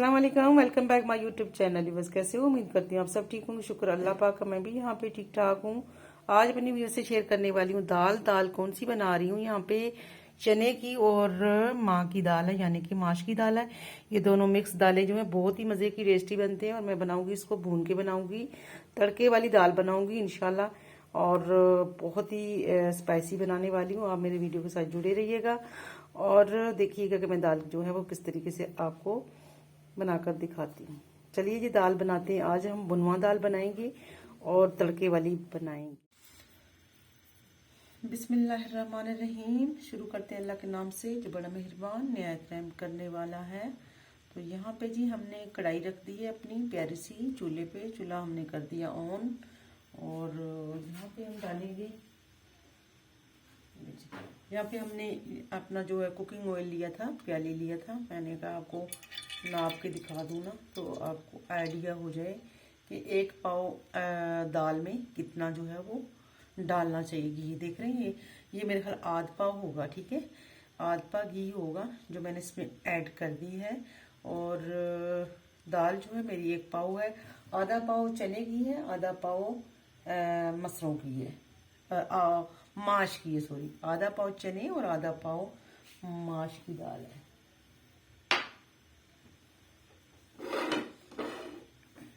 अस्सलाम वालेकुम, welcome back my YouTube channel. बस कैसे हो? उम्मीद करती हूँ आप सब ठीक होंगे। शुक्र अल्लाह पाक का, मैं भी यहाँ पे ठीक ठाक हूँ। आज अपनी वीडियो से शेयर करने वाली हूँ दाल कौन सी बना रही हूँ। यहाँ पे चने की और माँ की दाल है, यानी कि माश की दाल है। ये दोनों मिक्स दालें जो है बहुत ही मज़े की टेस्टी बनते हैं। और मैं बनाऊंगी इसको भून के बनाऊंगी, तड़के वाली दाल बनाऊंगी इंशाल्लाह। और बहुत ही स्पाइसी बनाने वाली हूँ। आप मेरे वीडियो के साथ जुड़े रहिएगा और देखिएगा कि मैं दाल जो है वो किस तरीके से आपको बनाकर दिखाती हूँ। चलिए जी दाल बनाते हैं। आज हम भुनवा दाल बनाएंगे और तड़के वाली बनाएंगे। बिस्मिल्लाहिर्रहमानिर्रहीम। शुरू करते हैं अल्लाह के नाम से जो बड़ा मेहरबान निहायत रहम करने वाला है। तो यहाँ पे जी हमने कढ़ाई रख दी है अपनी प्यारी सी चूल्हे पे। चूल्हा हमने कर दिया ऑन और यहाँ पे हम डालेंगे, यहाँ पे हमने अपना जो है कुकिंग ऑयल लिया था, प्याली लिया था। मैंने कहा आपको नाप के दिखा दूँ ना तो आपको आइडिया हो जाए कि एक पाव दाल में कितना जो है वो डालना चाहिए घी। देख रहे हैं ये मेरे ख्याल आध पाव होगा, ठीक है, आध पाव घी होगा जो मैंने इसमें ऐड कर दी है। और दाल जो है मेरी एक पाव है, आधा पाव चने की है, आधा पाव मसरों की है, माश की है, सॉरी, आधा पाव चने और आधा पाव माश की दाल है।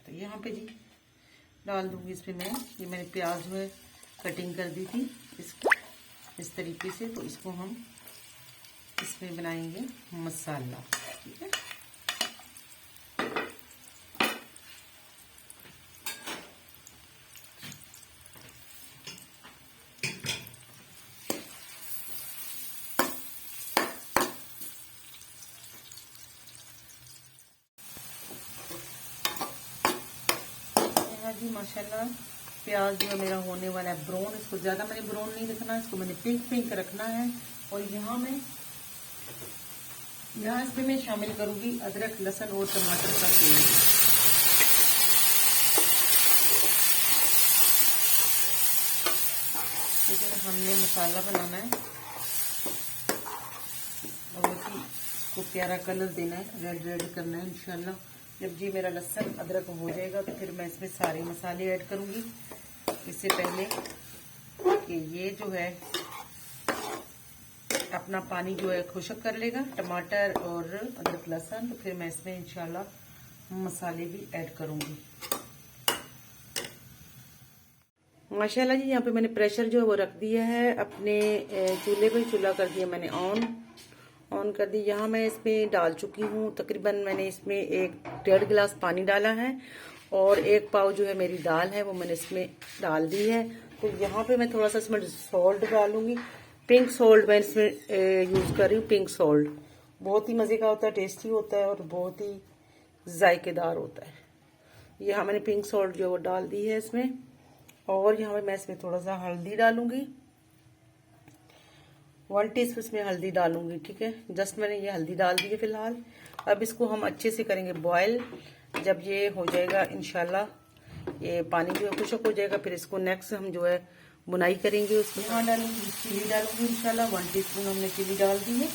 तो यहाँ पे जी डाल दूंगी इसमें मैं, ये मैंने प्याज जो है कटिंग कर दी थी इस तरीके से। तो इसको हम इसमें बनाएंगे मसाला, ठीक है। जी माशाल्लाह प्याज जो है मेरा होने वाला है ब्राउन। इसको ज़्यादा मैंने ब्राउन नहीं रखना, इसको मैंने पिंक पिंक रखना है। और यहाँ इसमें मैं शामिल करूँगी अदरक लहसुन और टमाटर का पेस्ट। ठीक है, हमने मसाला बनाना है बहुत ही इसको प्यारा कलर देना है, रेड रेड करना है इंशाल्लाह। जब जी मेरा लहसुन अदरक हो जाएगा तो फिर मैं इसमें सारे मसाले ऐड करूंगी। इससे पहले कि ये जो है अपना पानी जो है खुश्क कर लेगा, टमाटर और अदरक लहसुन, तो फिर मैं इसमें इंशाल्लाह मसाले भी ऐड करूंगी। माशाल्लाह जी यहाँ पे मैंने प्रेशर जो है वो रख दिया है अपने चूल्हे पे। चूल्हा कर दिया मैंने ऑन कर दी। यहाँ मैं इसमें डाल चुकी हूँ तकरीबन, मैंने इसमें 1.5 गिलास पानी डाला है और एक पाव जो है मेरी दाल है वो मैंने इसमें डाल दी है। तो यहाँ पे मैं थोड़ा सा इसमें सॉल्ट डालूंगी, पिंक सॉल्ट मैं इसमें यूज़ कर रही हूँ। पिंक सॉल्ट बहुत ही मज़े का होता है, टेस्टी होता है और बहुत ही जायकेदार होता है। यहाँ मैंने पिंक सॉल्ट जो है वो डाल दी है इसमें। और यहाँ पे मैं इसमें थोड़ा सा हल्दी डालूंगी, 1 टीस्पून इसमें हल्दी डालूंगी, ठीक है। जस्ट मैंने ये हल्दी डाल दी है फिलहाल। अब इसको हम अच्छे से करेंगे बॉयल। जब ये हो जाएगा इंशाल्लाह, ये पानी जो है खुश्क हो जाएगा, फिर इसको नेक्स्ट हम जो है बुनाई करेंगे। उसमें यहाँ डालूंगी चिली डालूंगी इंशाल्लाह, 1 टीस्पून हमने चिली डाल दी है।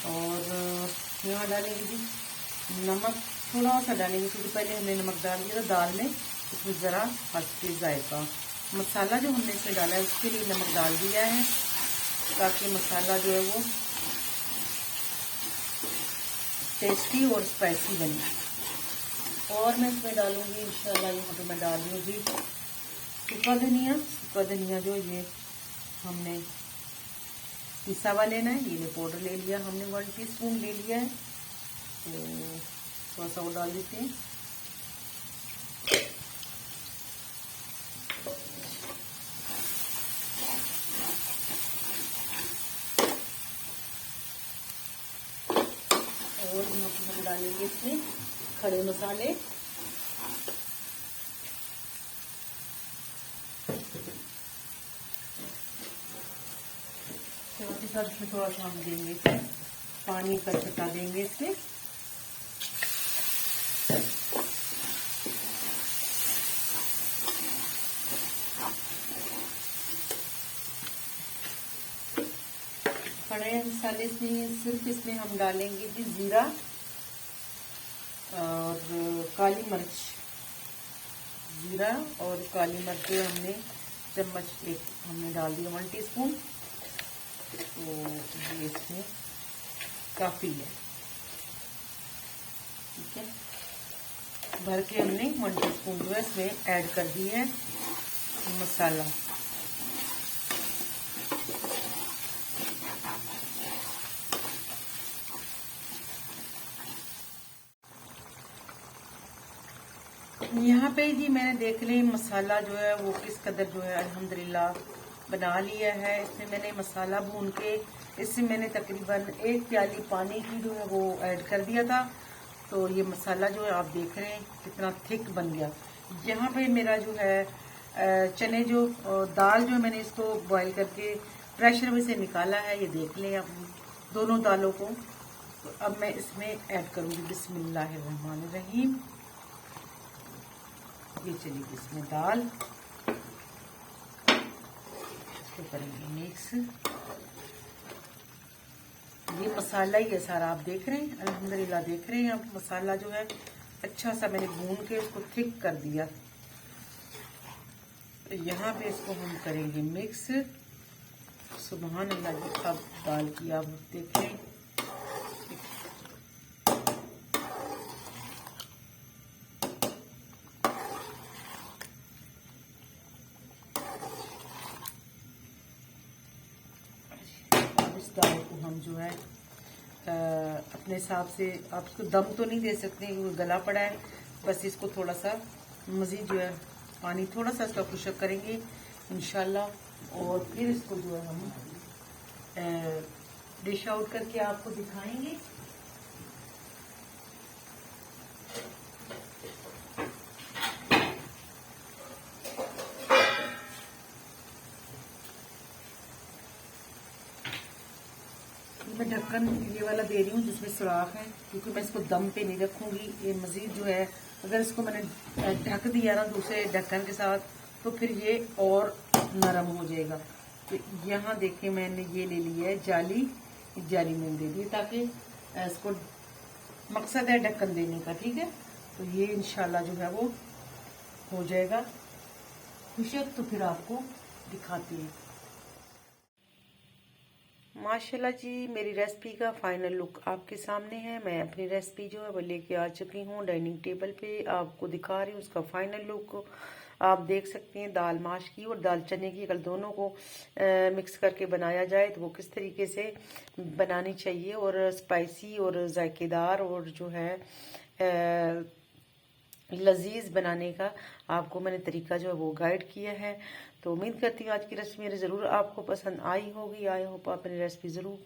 और यहाँ डालेंगे जी नमक, थोड़ा सा डालेंगे क्योंकि पहले हमने नमक डाल दिया था दाल में, इसमें ज़रा हल्के जायका। मसाला जो हमने इसमें डाला है उसके लिए नमक डाल दिया है ताकि मसाला जो है वो टेस्टी और स्पाइसी बने। और मैं इसमें डालूंगी इंशाल्लाह, यहाँ पे मैं डाल रही हूँ जी सूखा धनिया जो ये हमने पिसा हुआ लेना है। ये पाउडर ले लिया हमने, 1 टीस्पून ले लिया है। तो थोड़ा सा वो डाल देते हैं। और यहाँ पे हम डालेंगे इसमें खड़े मसाले, साथ ही साथ इसमें थोड़ा सा हम देंगे पानी का छटा देंगे इसमें। खड़े मसाले से सिर्फ इसमें हम डालेंगे जी जीरा, काली मिर्च, जीरा और काली मिर्च हमने चम्मच एक हमने डाल दिया 1 टीस्पून। तो ये इसमें काफ़ी है, ठीक है। भर के हमने 1 टीस्पून जो है इसमें ऐड कर दी है मसाला। यहाँ पे जी मैंने देख ली मसाला जो है वो किस कदर जो है अल्हम्दुलिल्लाह बना लिया है। इसमें मैंने मसाला भून के इसमें मैंने तकरीबन 1 प्याली पानी की जो है वो ऐड कर दिया था। तो ये मसाला जो है आप देख रहे हैं कितना थिक बन गया। यहाँ पे मेरा जो है चने जो दाल जो है मैंने इसको बॉईल करके प्रेशर में से निकाला है, ये देख लें आप दोनों दालों को। तो अब मैं इसमें ऐड करूँगी बिस्मिल्लाहिर्रहमानिर्रहीम। ये चलिए इसमें दाल, इसको करेंगे मिक्स। ये मसाला ही है सारा, आप देख रहे हैं अल्हम्दुलिल्लाह देख रहे हैं आप। मसाला जो है अच्छा सा मैंने भून के उसको थिक कर दिया। तो यहाँ पे इसको हम करेंगे मिक्स। सुभान अल्लाह जी, अब दाल की आप देखें दाल को हम जो है अपने हिसाब से, आप इसको दम तो नहीं दे सकते क्योंकि गला पड़ा है। बस इसको थोड़ा सा मज़ीद जो है पानी थोड़ा सा इसका खुशक करेंगे इंशाल्लाह। और फिर इसको जो है हम डिश आउट करके आपको दिखाएंगे। मैं ढक्कन ये वाला दे रही हूँ जिसमें सुराख है, क्योंकि मैं इसको दम पे नहीं रखूँगी। ये मज़ीद जो है अगर इसको मैंने ढक दिया ना दूसरे ढक्कन के साथ तो फिर ये और नरम हो जाएगा। तो यहाँ देखिए मैंने ये ले लिया है जाली, जाली मैंने दे दी ताकि इसको मकसद है ढक्कन देने का, ठीक है। तो ये इंशाल्लाह जो है वो हो जाएगा खुशक। तो फिर आपको दिखाती है। माशाल्लाह जी, मेरी रेसिपी का फाइनल लुक आपके सामने है। मैं अपनी रेसिपी जो है वो लेके आ चुकी हूँ डाइनिंग टेबल पे, आपको दिखा रही हूँ उसका फाइनल लुक। आप देख सकते हैं दाल माश की और दाल चने की अगर दोनों को मिक्स करके बनाया जाए तो वो किस तरीके से बनानी चाहिए, और स्पाइसी और जायकेदार और जो है लजीज बनाने का आपको मैंने तरीका जो है वो गाइड किया है। तो उम्मीद करती हूँ आज की रेसिपी मेरी ज़रूर आपको पसंद आई होगी। आई होप आप मेरी रेसिपी ज़रूर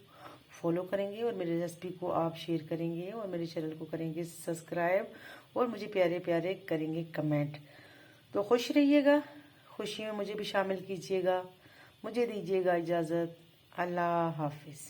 फॉलो करेंगे और मेरी रेसिपी को आप शेयर करेंगे और मेरे चैनल को करेंगे सब्सक्राइब और मुझे प्यारे प्यारे करेंगे कमेंट। तो खुश रहिएगा, खुशी में मुझे भी शामिल कीजिएगा। मुझे दीजिएगा इजाज़त। अल्लाह हाफिज़।